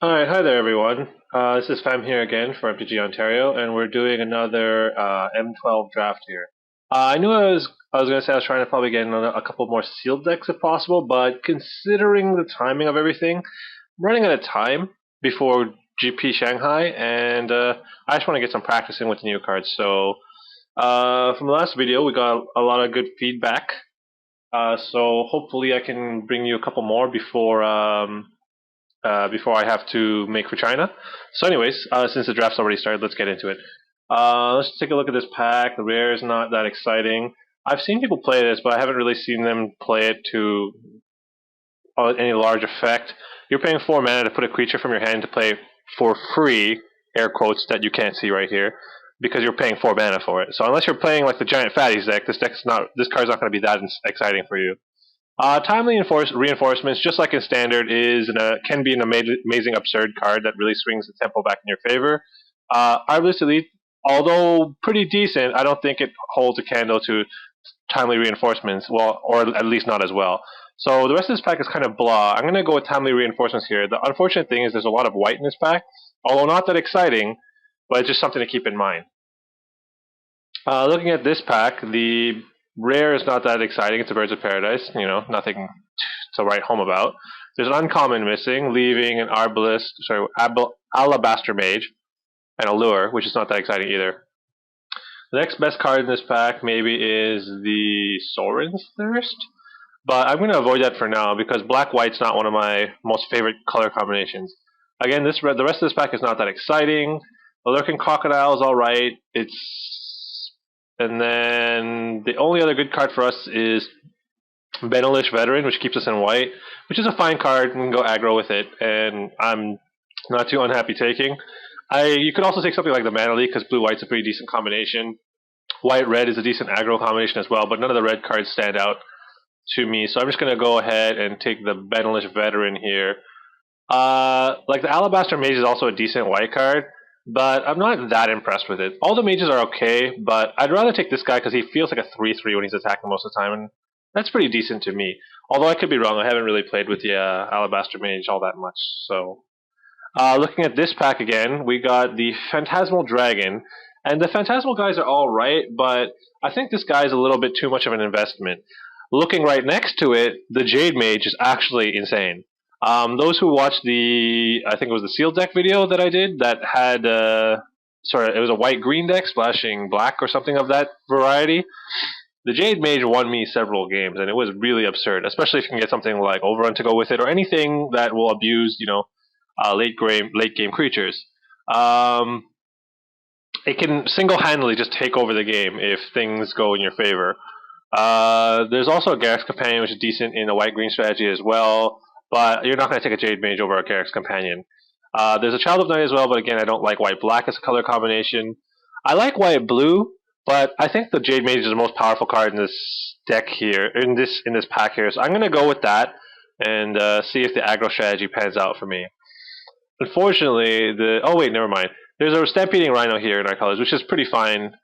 Alright, hi there everyone. This is Fam here again for MTGOntario, and we're doing another M12 draft here. I knew I was going to say I was trying to probably get in a couple more sealed decks if possible, but considering the timing of everything, I'm running out of time before GP Shanghai, and I just want to get some practice in with the new cards. So from the last video, we got a lot of good feedback. So hopefully I can bring you a couple more before I have to make for China. So anyways, since the draft's already started, let's get into it. Let's take a look at this pack. The rare is not that exciting. I've seen people play this, but I haven't really seen them play it to any large effect. You're paying 4 mana to put a creature from your hand to play for free, air quotes that you can't see right here, because you're paying 4 mana for it. So unless you're playing like the Giant Fatties deck, this card's not going to be that exciting for you. Timely reinforcements, just like in standard, can be an amazing absurd card that really swings the tempo back in your favor. Arbalist Elite, although pretty decent, I don't think it holds a candle to timely reinforcements, well, or at least not as well. So the rest of this pack is kind of blah. I'm going to go with timely reinforcements here. The unfortunate thing is there's a lot of white in this pack, although not that exciting, but it's just something to keep in mind. Looking at this pack, the rare is not that exciting. It's a Birds of Paradise, nothing to write home about. There's an uncommon missing, leaving an Alabaster Mage and a Lure, which is not that exciting either. The next best card in this pack maybe is the Sorin's Thirst, but I'm going to avoid that for now because black-white's not one of my most favorite color combinations. Again, the rest of this pack is not that exciting. The Lurking Crocodile is alright. And then the only other good card for us is Benelish Veteran, which keeps us in white, which is a fine card. We can go aggro with it, and I'm not too unhappy taking. You could also take something like the Mana Leak, because blue-white's a pretty decent combination. White-red is a decent aggro combination as well, but none of the red cards stand out to me, so I'm just going to go ahead and take the Benelish Veteran here. Like the Alabaster Mage is also a decent white card, but I'm not that impressed with it. All the mages are okay, but I'd rather take this guy because he feels like a 3/3 when he's attacking most of the time, and that's pretty decent to me. Although I could be wrong, I haven't really played with the Alabaster Mage all that much. So, looking at this pack again, we got the Phantasmal Dragon, and the Phantasmal guys are alright, but I think this guy is a little bit too much of an investment. Looking right next to it, the Jade Mage is actually insane. Those who watched I think it was the sealed deck video that I did that had, it was a white-green deck splashing black or something of that variety. The Jade Mage won me several games, and it was really absurd, especially if you can get something like Overrun to go with it, or anything that will abuse, late game creatures. It can single-handedly just take over the game if things go in your favor. There's also a Garruk's Companion, which is decent in a white-green strategy as well, but you're not going to take a Jade Mage over a Garruk's Companion. There's a Child of Night as well, but again, I don't like white-black as a color combination. I like white-blue, but I think the Jade Mage is the most powerful card in this deck here, in this pack here, so I'm going to go with that and see if the aggro strategy pans out for me. Unfortunately, oh wait, never mind. There's a Stampeding Rhino here in our colors, which is pretty fine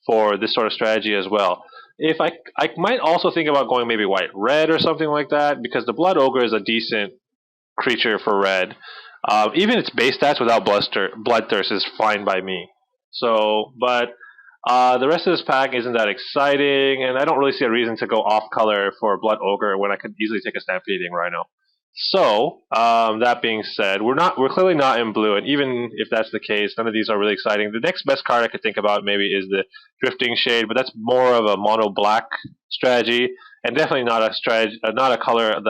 for this sort of strategy as well. If I might also think about going maybe white-red or something like that, because the Blood Ogre is a decent creature for red. Even its base stats without Bloodthirst is fine by me. So, but the rest of this pack isn't that exciting, and I don't really see a reason to go off-color for Blood Ogre when I could easily take a Stampeding Rhino. So, that being said, we're clearly not in blue, and even if that's the case, none of these are really exciting. The next best card I could think about maybe is the Drifting Shade, but that's more of a mono-black strategy, and definitely not a color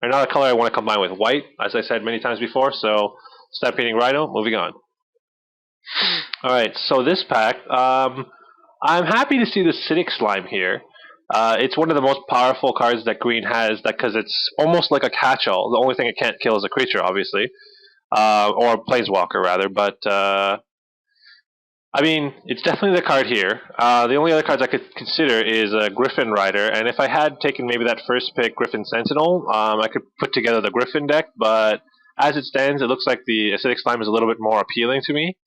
I want to combine with white, as I said many times before. So, Stampeding Rhino, moving on. Alright, so this pack, I'm happy to see the Acidic Slime here. It's one of the most powerful cards that green has, because it's almost like a catch-all. The only thing it can't kill is a creature, obviously, or a planeswalker rather. But I mean, it's definitely the card here. The only other cards I could consider is a Griffin Rider, and if I had taken maybe that first pick, Griffin Sentinel, I could put together the Griffin deck. But as it stands, it looks like the Acidic Slime is a little bit more appealing to me.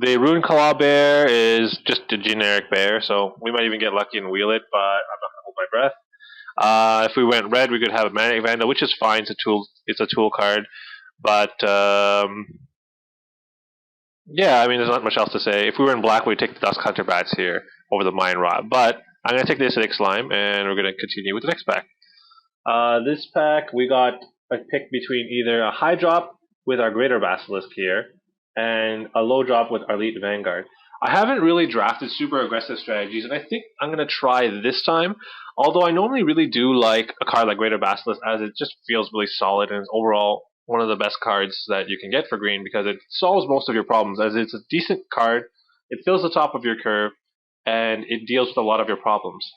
The Rune Claw Bear is just a generic bear, so we might even get lucky and wheel it, but I'm not going to hold my breath. If we went red, we could have a Manic Vandal, which is fine. It's a tool card. But yeah, I mean, there's not much else to say. If we were in black, we'd take the Dusk Hunter bats here over the Mine Rot. But I'm going to take the Acidic Slime, and we're going to continue with the next pack. This pack, we got a pick between either a high drop with our Greater Basilisk here, and a low drop with our Elite Vanguard. I haven't really drafted super aggressive strategies, and I think I'm going to try this time. Although I normally really do like a card like Greater Basilisk, as it just feels really solid and is overall one of the best cards that you can get for green because it solves most of your problems. As it's a decent card, it fills the top of your curve, and it deals with a lot of your problems.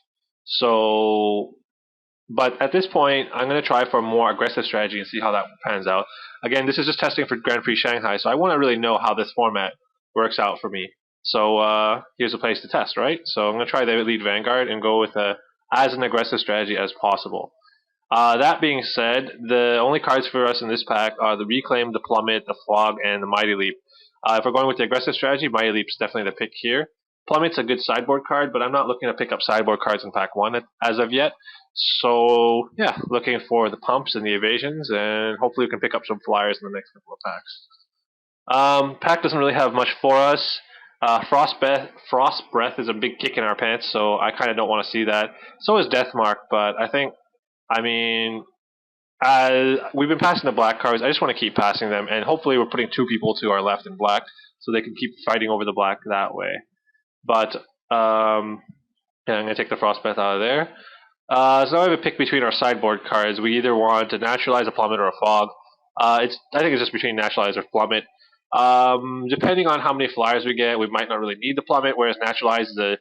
So, but at this point, I'm going to try for a more aggressive strategy and see how that pans out. Again, this is just testing for Grand Prix Shanghai, so I want to really know how this format works out for me. So here's a place to test, right? So I'm going to try the Elite Vanguard and go with as an aggressive strategy as possible. That being said, the only cards for us in this pack are the Reclaim, the Plummet, the Fog, and the Mighty Leap. If we're going with the aggressive strategy, Mighty Leap's definitely the pick here. Plummet's a good sideboard card, but I'm not looking to pick up sideboard cards in pack 1 as of yet. So, yeah, looking for the pumps and the evasions, and hopefully we can pick up some flyers in the next couple of packs. Pack doesn't really have much for us. Frost Breath is a big kick in our pants, so I kind of don't want to see that. So is Deathmark, but I mean, we've been passing the black cards. I just want to keep passing them, and hopefully we're putting 2 people to our left in black, so they can keep fighting over the black that way. But yeah, I'm going to take the Frostbreath out of there. So now we have a pick between our sideboard cards. We either want to Naturalize, a Plummet, or a Fog. I think it's just between Naturalize or Plummet. Depending on how many flyers we get, we might not really need the Plummet, whereas Naturalize is a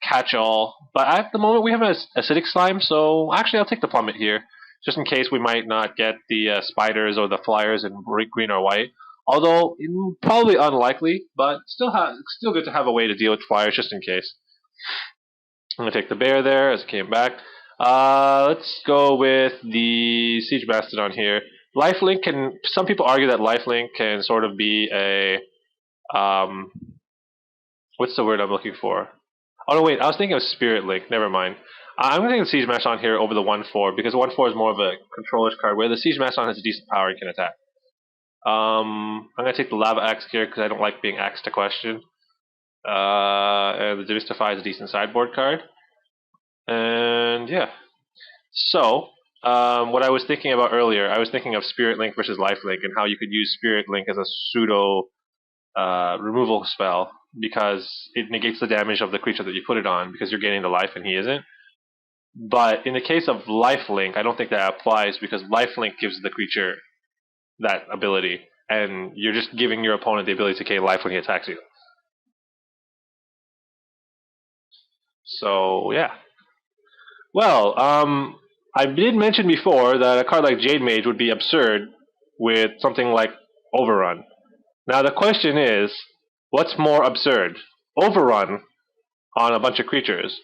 catch-all. But at the moment, we have an Acidic Slime, so actually I'll take the Plummet here, just in case we might not get the spiders or the flyers in green or white. Although, probably unlikely, but still good to have a way to deal with flyers just in case. I'm going to take the bear there as it came back. Let's go with the Siege Mastodon here. Lifelink some people argue that Lifelink can sort of be a, what's the word I'm looking for? Oh no, wait, I was thinking of Spirit Link, never mind. I'm going to take the Siege Mastodon here over the 1/4, because the 1/4 is more of a controller's card, where the Siege Mastodon has a decent power and can attack. I'm going to take the Lava Axe here, because I don't like being axed to question. And the Demystify is a decent sideboard card. And yeah. So, what I was thinking about earlier, I was thinking of Spirit Link versus Life Link, and how you could use Spirit Link as a pseudo removal spell, because it negates the damage of the creature that you put it on, because you're getting the life and he isn't. But in the case of Life Link, I don't think that applies, because Life Link gives the creature that ability, and you're just giving your opponent the ability to gain life when he attacks you. So, yeah. Well, I did mention before that a card like Jade Mage would be absurd with something like Overrun. Now the question is, what's more absurd? Overrun on a bunch of creatures,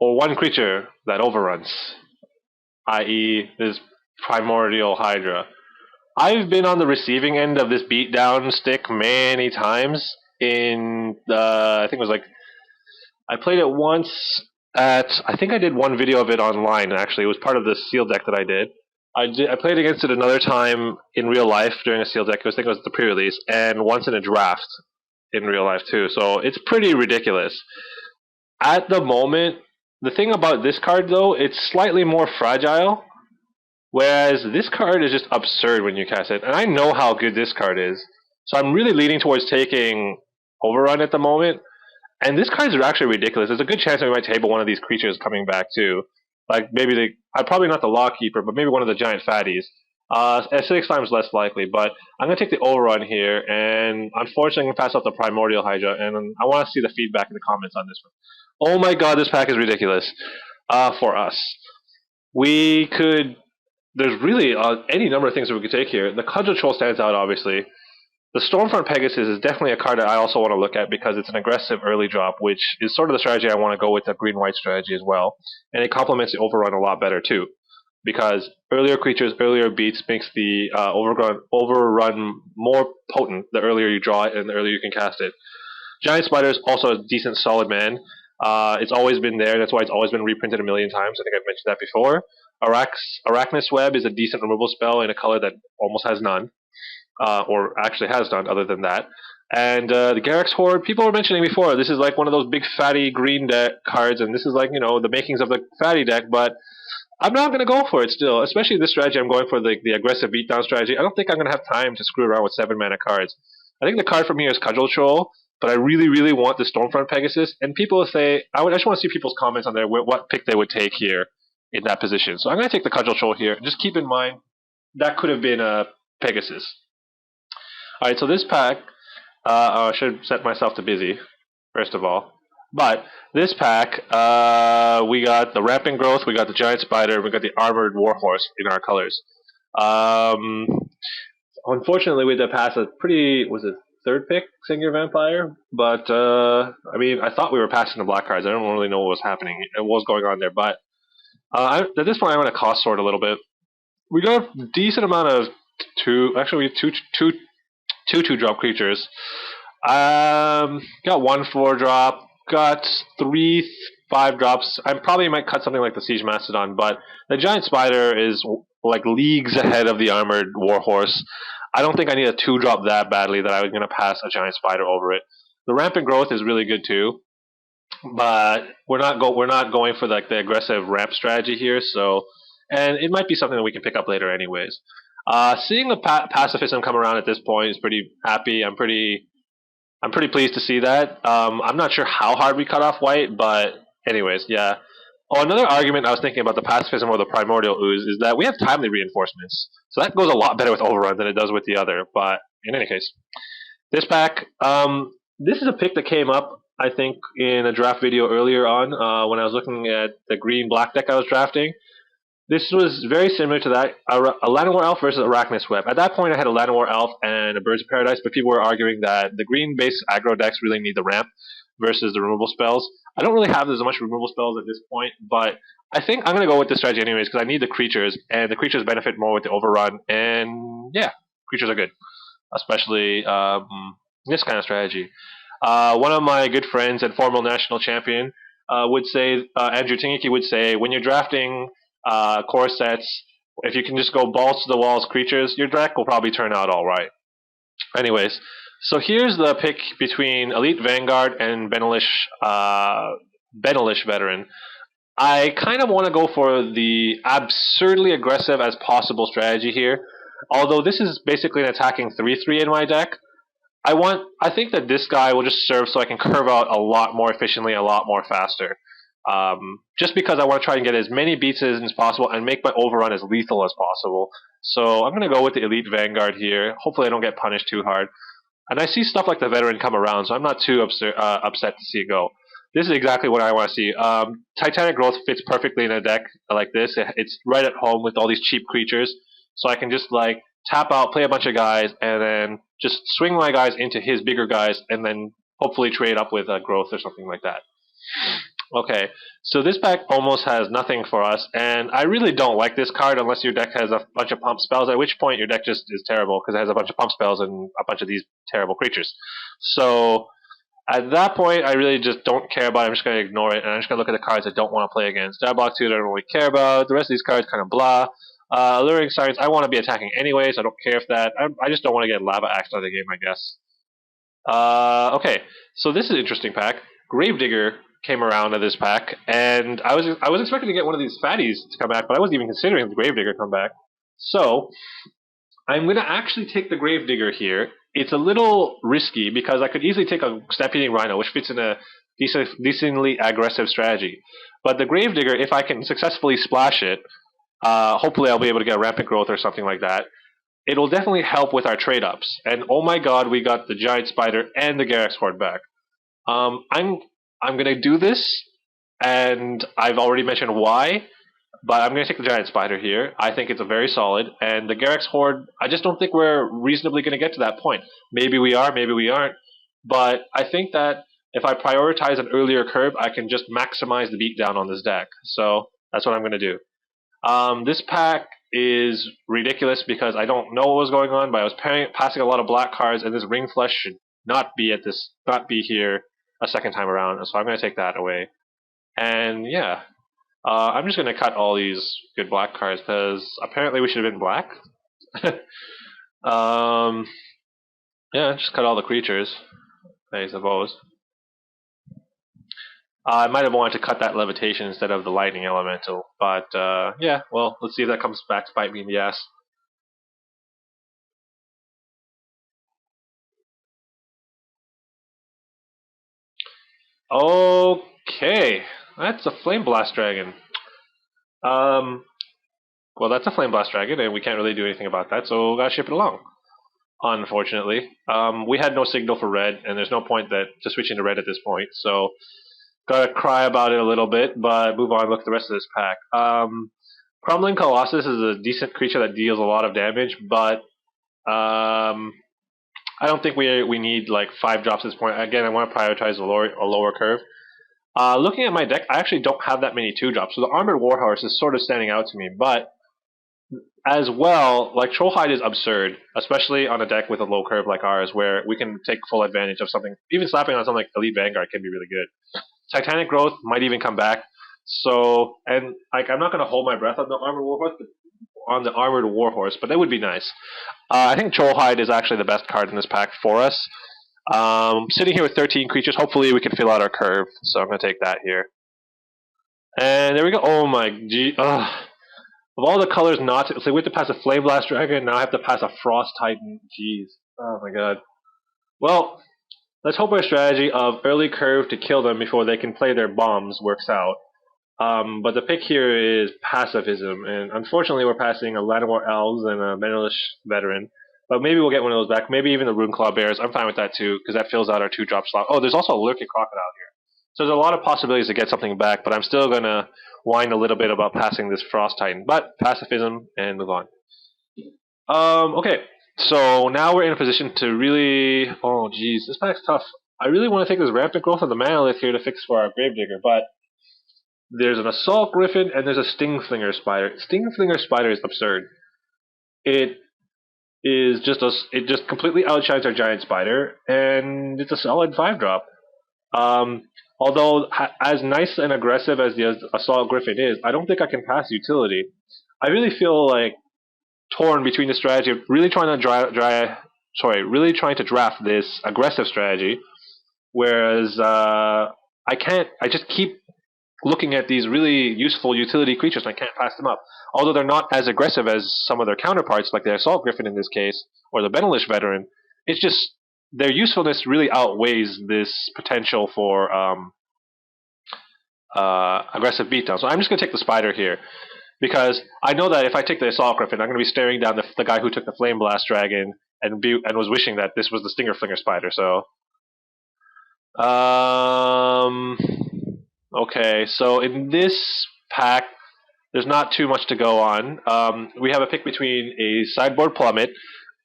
or one creature that overruns, i.e. this Primordial Hydra. I've been on the receiving end of this beatdown stick many times in, I think it was like, I played it once I think I did one video of it online, actually. It was part of the seal deck that I did. I played against it another time in real life during a seal deck. I think it was the pre-release, and once in a draft in real life too. So it's pretty ridiculous. At the moment, the thing about this card though, it's slightly more fragile, whereas this card is just absurd when you cast it. And I know how good this card is, so I'm really leaning towards taking Overrun at the moment. And this card is actually ridiculous. There's a good chance that we might table one of these creatures coming back too. Like maybe probably not the Lawkeeper, but maybe one of the giant fatties. Acidic Slime is less likely, but I'm going to take the Overrun here, and unfortunately I'm going to pass off the Primordial Hydra, and I want to see the feedback in the comments on this one. Oh my god, this pack is ridiculous for us. There's really any number of things that we could take here. The Cudgel Troll stands out, obviously. The Stormfront Pegasus is definitely a card that I also want to look at, because it's an aggressive early drop, which is sort of the strategy I want to go with, the green-white strategy as well. And it complements the Overrun a lot better too, because earlier creatures, earlier beats makes the Overrun more potent the earlier you draw it and the earlier you can cast it. Giant Spider is also a decent solid man. It's always been there, that's why it's always been reprinted a million times. I think I've mentioned that before. Arachnus Web is a decent removal spell in a color that almost has none. or actually has done other than that. And the Garrix Horde, people were mentioning before, this is like one of those big fatty green deck cards, and this is like, the makings of the fatty deck, but I'm not going to go for it still, especially this strategy. I'm going for the aggressive beatdown strategy. I don't think I'm going to have time to screw around with 7-mana cards. I think the card from here is Cudgel Troll, but I really, really want the Stormfront Pegasus, and people say, I just want to see people's comments on there, what pick they would take here in that position. So I'm going to take the Cudgel Troll here. Just keep in mind, that could have been a Pegasus. Alright, so this pack, I should set myself to busy, first of all. But this pack, we got the Rampant Growth, we got the Giant Spider, we got the Armored Warhorse in our colors. Unfortunately, we had to pass a was it third pick, Senior Vampire? But, I thought we were passing the black cards. I don't really know what was happening, what was going on there. But at this point, I'm going to cost sort a little bit. We got a decent amount of we have two 2-drop creatures. Got 1 4-drop, got 3 5-drops. I probably might cut something like the Siege Mastodon, but the Giant Spider is like leagues ahead of the Armored Warhorse. I don't think I need a 2-drop that badly that I was going to pass a Giant Spider over it. The Rampant Growth is really good too, but we're not going for like the aggressive ramp strategy here. So, and it might be something that we can pick up later, anyways. Seeing the pacifism come around at this point is pretty happy. I'm pretty pleased to see that. I'm not sure how hard we cut off white, but anyways, yeah. Oh, another argument I was thinking about the pacifism or the primordial ooze is that we have timely reinforcements, so that goes a lot better with overrun than it does with the other. But in any case, this pack, this is a pick that came up, I think, in a draft video earlier on when I was looking at the green-black deck I was drafting. This was very similar to that, a Llanowar Elf versus Arachnus Web. At that point, I had a Llanowar Elf and a Birds of Paradise, but people were arguing that the green-based aggro decks really need the ramp versus the removal spells. I don't really have as much removal spells at this point, but I think I'm going to go with this strategy anyways because I need the creatures, and the creatures benefit more with the overrun, and yeah, creatures are good, especially this kind of strategy. One of my good friends and former national champion would say, Andrew Tingiki would say, when you're drafting core sets, if you can just go balls to the walls creatures, your deck will probably turn out all right. Anyways, so here's the pick between Elite Vanguard and Benelish Veteran. I kind of want to go for the absurdly aggressive as possible strategy here. Although this is basically an attacking 3/3 in my deck, I think that this guy will just serve so I can curve out a lot more efficiently, a lot more faster. Just because I want to try and get as many beats as possible and make my overrun as lethal as possible. So I'm going to go with the Elite Vanguard here. Hopefully I don't get punished too hard. And I see stuff like the Veteran come around, so I'm not too upset to see it go. This is exactly what I want to see. Titanic Growth fits perfectly in a deck like this. It's right at home with all these cheap creatures. So I can just like tap out, play a bunch of guys, and then just swing my guys into his bigger guys, and then hopefully trade up with Growth or something like that. Okay, so this pack almost has nothing for us, and I really don't like this card unless your deck has a bunch of pump spells, at which point your deck just is terrible because it has a bunch of pump spells and a bunch of these terrible creatures. So at that point, I really just don't care about it. I'm just going to ignore it, and I'm just going to look at the cards I don't want to play against. Dabblock 2, I don't really care about. The rest of these cards kind of blah. Alluring Sirens, I want to be attacking anyways. I don't care if that. I just don't want to get Lava Axe out of the game, I guess. Okay, so this is an interesting pack. Gravedigger came around to this pack, and I was expecting to get one of these fatties to come back, but I wasn't even considering the Gravedigger come back. So I'm going to actually take the Gravedigger here. It's a little risky because I could easily take a Stampeding Rhino, which fits in a decently aggressive strategy. But the Gravedigger, if I can successfully splash it, hopefully I'll be able to get a Rampant Growth or something like that. It'll definitely help with our trade-ups. And oh my god, we got the Giant Spider and the Garrix Horde back. I'm going to do this, and I've already mentioned why, but I'm going to take the Giant Spider here. I think it's a very solid, and the Garrix Horde, I just don't think we're reasonably going to get to that point. Maybe we are, maybe we aren't, but I think that if I prioritize an earlier curve, I can just maximize the beatdown on this deck. So that's what I'm going to do. This pack is ridiculous because I don't know what was going on, but I was passing a lot of black cards, and this Ring Flesh should not be here a second time around, so I'm going to take that away. And yeah, I'm just going to cut all these good black cards because apparently we should have been black. Um, yeah, just cut all the creatures, I suppose. I might have wanted to cut that levitation instead of the lightning elemental, but yeah, well, let's see if that comes back to bite me in the ass. Okay, that's a flame blast dragon. Um, well, that's a flame blast dragon, and we can't really do anything about that, so gotta ship it along. Unfortunately, we had no signal for red, and there's no point to switching to red at this point. So gotta cry about it a little bit, but move on. Look at the rest of this pack. Crumbling Colossus is a decent creature that deals a lot of damage, but I don't think we need like 5 drops at this point. Again, I want to prioritize a lower curve. Looking at my deck, I actually don't have that many 2 drops, so the Armored Warhorse is sort of standing out to me, but as well, like Trollhide is absurd, especially on a deck with a low curve like ours, where we can take full advantage of something. Even slapping on something like Elite Vanguard can be really good. Titanic Growth might even come back. So, and like I'm not going to hold my breath on the Armored Warhorse, but that would be nice. I think Trollhide is actually the best card in this pack for us. Sitting here with 13 creatures, hopefully we can fill out our curve. So I'm going to take that here. And there we go. Oh my gee. Of all the colors not to, so we have to pass a Flame Blast Dragon, now I have to pass a Frost Titan. Jeez. Oh my god. Well, let's hope our strategy of early curve to kill them before they can play their bombs works out. But the pick here is pacifism, and unfortunately we're passing a Llanowar Elves and a Menelish Veteran. But maybe we'll get one of those back. Maybe even the Runeclaw Bears. I'm fine with that too, because that fills out our 2-drop slot. Oh, there's also a Lurking Crocodile here. So there's a lot of possibilities to get something back, but I'm still going to whine a little bit about passing this Frost Titan. But pacifism and move on. Okay, so now we're in a position to really... Oh, geez, this pack's tough. I really want to take this Rampant Growth of the Manolith here to fix for our Gravedigger, but there's an Assault Griffin and there's a Stingslinger Spider. Stingslinger Spider is absurd. It is just it just completely outshines our Giant Spider, and it's a solid 5-drop. Although as nice and aggressive as the Assault Griffin is, I don't think I can pass utility. I really feel like torn between the strategy of really trying really trying to draft this aggressive strategy, whereas I can't. I just keep looking at these really useful utility creatures and I can't pass them up. Although they're not as aggressive as some of their counterparts, like the Assault Griffin in this case, or the Benelish Veteran, it's just their usefulness really outweighs this potential for aggressive beatdown. So I'm just going to take the Spider here, because I know that if I take the Assault Griffin, I'm going to be staring down the guy who took the Flame Blast Dragon and was wishing that this was the Stinger Flinger Spider. So, okay, so in this pack, there's not too much to go on. We have a pick between a Sideboard Plummet,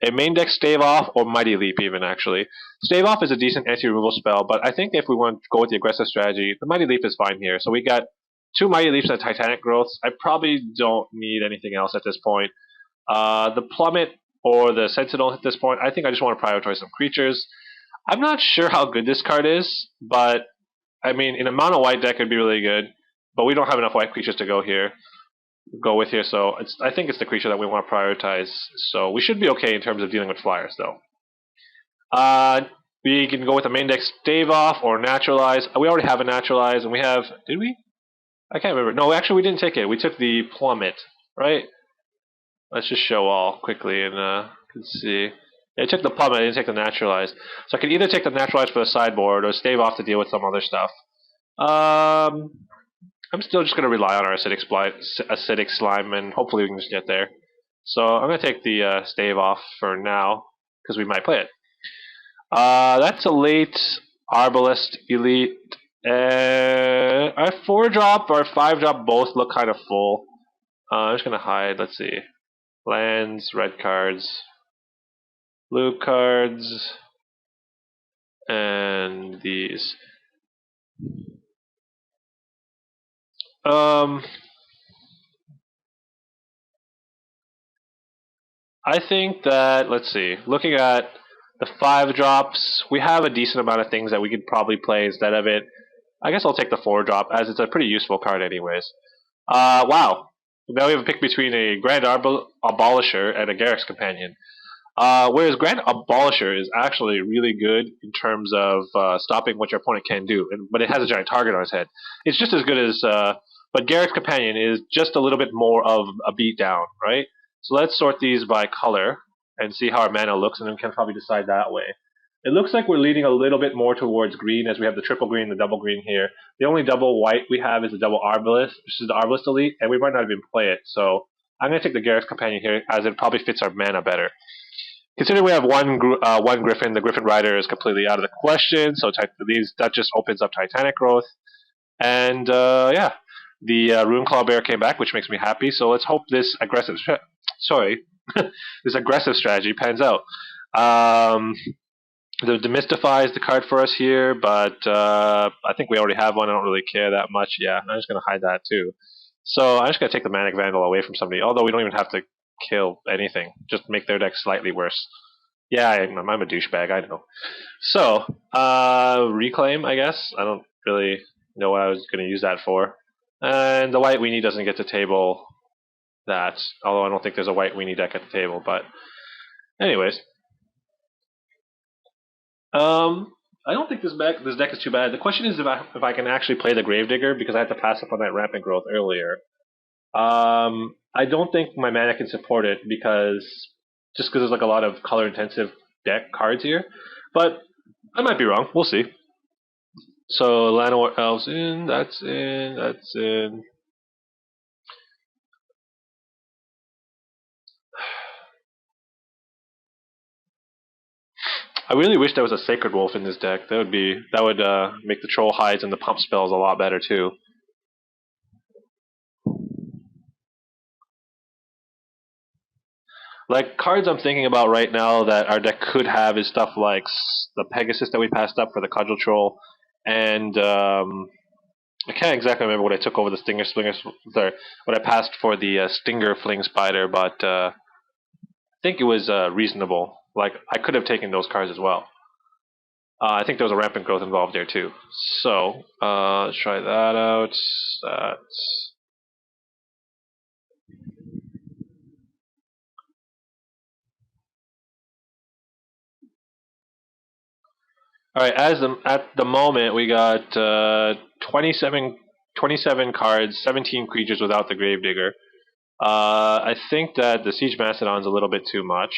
a main deck Stave Off, or Mighty Leap even, actually. Stave Off is a decent anti-removal spell, but I think if we want to go with the aggressive strategy, the Mighty Leap is fine here. So we got 2 Mighty Leaps and Titanic Growths. I probably don't need anything else at this point. The Plummet or the Sentinel at this point, I think I just want to prioritize some creatures. I'm not sure how good this card is, but I mean, in a mono white deck, it'd be really good. But we don't have enough white creatures to go with here. So I think it's the creature that we want to prioritize. So we should be okay in terms of dealing with flyers, though. We can go with the main deck Stave Off or Naturalize. We already have a Naturalize, and we have... Did we? I can't remember. No, actually, we didn't take it. We took the Plummet, right? Let's just show all quickly, and let's see. I took the Plummet, I didn't take the Naturalize. So I can either take the Naturalize for the sideboard or Stave Off to deal with some other stuff. I'm still just going to rely on our acidic slime, and hopefully we can just get there. So I'm going to take the Stave Off for now, because we might play it. That's a late Arbalest Elite. Our 4-drop or 5-drop both look kind of full. I'm just going to hide, let's see. Lands, red cards, blue cards, and these. I think that, let's see, looking at the 5-drops, we have a decent amount of things that we could probably play instead of it. I guess I'll take the 4-drop, as it's a pretty useful card anyways. Wow. Now we have a pick between a Grand Abolisher and a Garruk's Companion. Whereas Grand Abolisher is actually really good in terms of stopping what your opponent can do, but it has a giant target on its head. It's just as good as, but Garrick's Companion is just a little bit more of a beatdown, right? So let's sort these by color and see how our mana looks, and then we can probably decide that way. It looks like we're leaning a little bit more towards green, as we have the triple green and the double green here. The only double white we have is the double Arbalest, which is the Arbalest Elite, and we might not even play it. So I'm going to take the Garrick's Companion here, as it probably fits our mana better. Considering we have one Griffin, the Griffin Rider is completely out of the question, so that just opens up Titanic Growth. And yeah, the Rune Claw Bear came back, which makes me happy, so let's hope this aggressive this aggressive strategy pans out. The Demystify is the card for us here, but I think we already have one. I don't really care that much. Yeah, I'm just going to hide that too. So I'm just going to take the Manic Vandal away from somebody, although we don't even have to kill anything. Just make their deck slightly worse. Yeah, I'm a douchebag, I know. So, Reclaim, I guess. I don't really know what I was going to use that for. And the white weenie doesn't get to table that, although I don't think there's a white weenie deck at the table, but anyways. I don't think this deck is too bad. The question is if I can actually play the Gravedigger, because I had to pass up on that Rampant Growth earlier. I don't think my mana can support it because there's like a lot of color intensive deck cards here, but I might be wrong. We'll see. So Llanowar Elves in, that's in, that's in. I really wish there was a Sacred Wolf in this deck. That would make the Troll Hides and the pump spells a lot better too. Like, cards I'm thinking about right now that our deck could have is stuff like the Pegasus that we passed up for the Cudgel Troll, and I can't exactly remember what I took over the what I passed for the Stinger Fling Spider, but I think it was reasonable. Like, I could have taken those cards as well. I think there was a Rampant Growth involved there too. So, let's try that out. All right, at the moment, we got 27 cards, 17 creatures without the Gravedigger. I think that the Siege Mastodon's a little bit too much.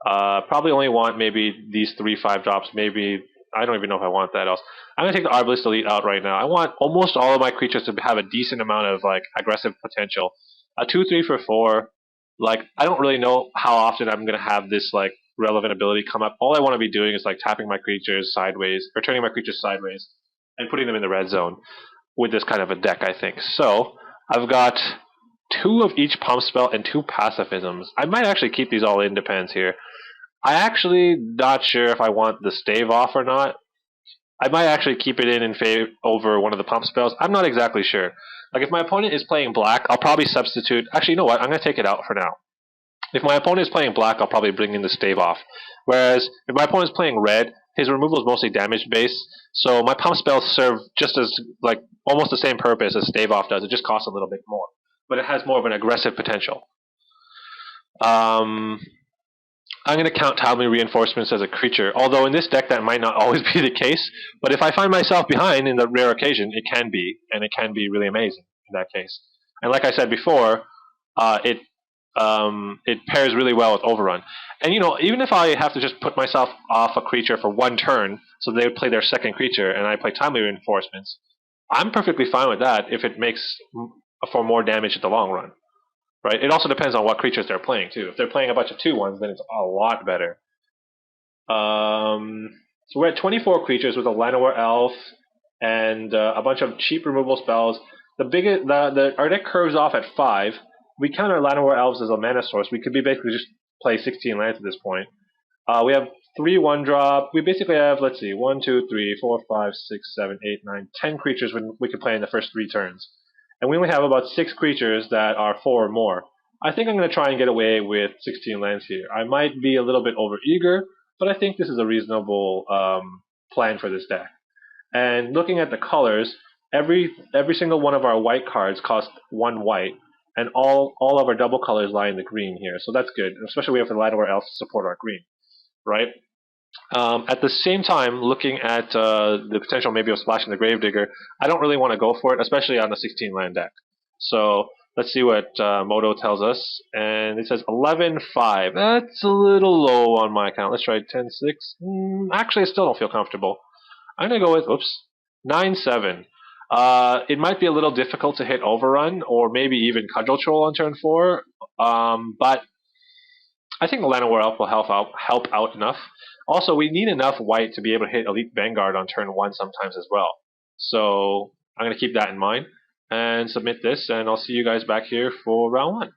Probably only want maybe these 3/5 drops. Maybe I don't even know if I want that else. I'm gonna take the Arbalest Elite out right now. I want almost all of my creatures to have a decent amount of like aggressive potential. A 2/3 for 4. Like, I don't really know how often I'm gonna have this like relevant ability come up. All I want to be doing is like tapping my creatures sideways or turning my creatures sideways and putting them in the red zone with this kind of a deck, I think. So I've got 2 of each pump spell and 2 pacifisms. I might actually keep these all in, depends here. I actually not sure if I want the stave off or not. I might actually keep it in favor over one of the pump spells. I'm not exactly sure. Like, if my opponent is playing black, I'll probably substitute. Actually, you know what? I'm going to take it out for now. If my opponent is playing black, I'll probably bring in the stave off. Whereas if my opponent is playing red, his removal is mostly damage based, so my pump spells serve just as like almost the same purpose as stave off does. It just costs a little bit more, but it has more of an aggressive potential. I'm going to count Timely Reinforcements as a creature, although in this deck that might not always be the case. But if I find myself behind in the rare occasion, it can be, and it can be really amazing in that case. And like I said before, it pairs really well with Overrun. And you know, even if I have to just put myself off a creature for one turn, so they would play their second creature, and I play Timely Reinforcements, I'm perfectly fine with that if it makes for more damage in the long run. Right? It also depends on what creatures they're playing too. If they're playing a bunch of 2/1s, then it's a lot better. So we're at 24 creatures with a Llanowar Elf and a bunch of cheap removal spells. Our deck curves off at 5. We count our Llanowar Elves as a mana source. We could be basically just play 16 lands at this point. We have 3 1-drop. We basically have, let's see, 1, 2, 3, 4, 5, 6, 7, 8, 9, 10 creatures we could play in the first 3 turns. And we only have about 6 creatures that are 4 or more. I think I'm going to try and get away with 16 lands here. I might be a little bit overeager, but I think this is a reasonable plan for this deck. And looking at the colors, every single one of our white cards cost 1 white, and all of our double colors lie in the green here, so that's good, especially we have the Llanowar Elf to support our green, right? At the same time, looking at the potential maybe of splashing the Gravedigger, I don't really want to go for it, especially on the 16 land deck. So let's see what Moto tells us, and it says 11-5. That's a little low on my account. Let's try 10-6. Actually, I still don't feel comfortable. I'm gonna go with 9-7. It might be a little difficult to hit Overrun or maybe even Cudgel Troll on turn 4, but I think the Llanowar Elf will help out enough. Also, we need enough white to be able to hit Elite Vanguard on turn 1 sometimes as well. So I'm going to keep that in mind and submit this, and I'll see you guys back here for round 1.